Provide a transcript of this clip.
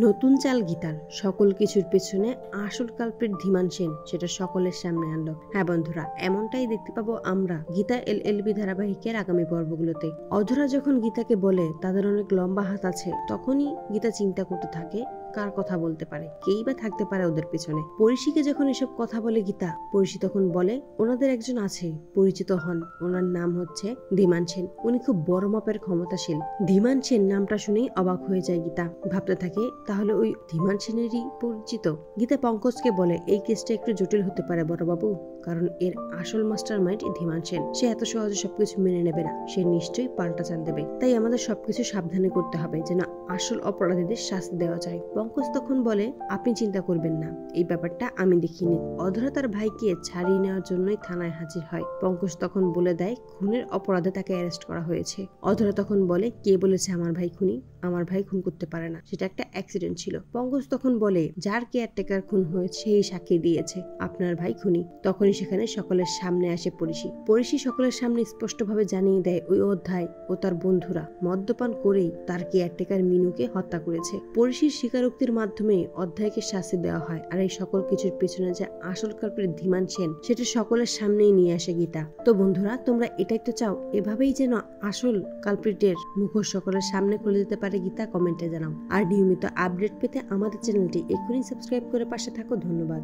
নতুন চাল গীতার সকল কিছুর পেছনে আসল কালপ্রিট ধীমান সেন সেটা সকলের সামনে আনলো। হ্যাঁ বন্ধুরা, এমনটাই দেখতে পাবো আমরা গীতা এলএলবি ধারাবাহিকের আগামী পর্বগুলোতে। অধরা যখন গীতাকে বলে তাদের অনেক লম্বা হাত আছে, তখনই গীতা চিন্তা করতে থাকে কার কথা বলতে পারে, কেই বা থাকতে পারে ওদের পেছনে। পরিশিকে যখন এসব কথা বলে গীতা, পরিশি তখন বলে ওনাদের একজন আছে, পরিচিত হন, ওনার নাম হচ্ছে ধীমান সেন। উনি খুব বড় মাপের ক্ষমতাশীল। ধীমান সেন নামটা শুনেই অবাক হয়ে যায় গীতা, ভাবতে থাকে তাহলে ওই ধীমান সেনেরই পরিচিত। গীতা পঙ্কজকে বলে এই কেসটা একটু জটিল হতে পারে বড়বাবু, কারণ এর আসল মাস্টার মাইন্ড ধীমান সেন। সে এত সহজে সবকিছু মেনে নেবে না, সে নিশ্চয়ই পাল্টা চাল দেবে। তাই আমাদের সবকিছু সাবধানে করতে হবে যেন আসল অপরাধীদের শাস্তি দেওয়া যায়। পঙ্কজ তখন বলে আপনি চিন্তা করবেন না, এই ব্যাপারটা আমি দেখিনি। অধরা তার ভাইকে ছাড়িয়ে নেওয়ার জন্যই থানায় হাজির হয়। পঙ্কজ তখন বলে দেয় খুনের অপরাধে তাকে অ্যারেস্ট করা হয়েছে। অধরা তখন বলে কে বলেছে আমার ভাই খুনি? আমার ভাই খুন করতে পারে না, সেটা একটা অ্যাক্সিডেন্ট ছিল। পঙ্কজ তখন বলে যার কেয়ারটেকার খুন হয়েছে সেই সাক্ষী দিয়েছে আপনার ভাই খুনি। তখনই সেখানে সকলের সামনে আসে পরিশি সকলের সামনে স্পষ্টভাবে জানিয়ে দেয় ওই অধ্যায় ও তার বন্ধুরা মদ্যপান করেই তার কেয়ারটেকার মিনুকে হত্যা করেছে। পরিশির স্বীকারোক্তির মাধ্যমে অধ্যায়কে শাস্তি দেওয়া হয়। আর এই সকল কিছুর পেছনে যে আসল কালপ্রিট ধীমান সেন, সেটা সকলের সামনেই নিয়ে আসে গীতা। তো বন্ধুরা, তোমরা এটাই তো চাও, এভাবেই যেন আসল কালপ্রিটের মুখোশ সকলের সামনে খুলে দিতে পারে গীতা? কমেন্টে জানাও। আর নিয়মিত আপডেট পেতে আমাদের চ্যানেলটি এক্ষুনি সাবস্ক্রাইব করে পাশে থাকো। ধন্যবাদ।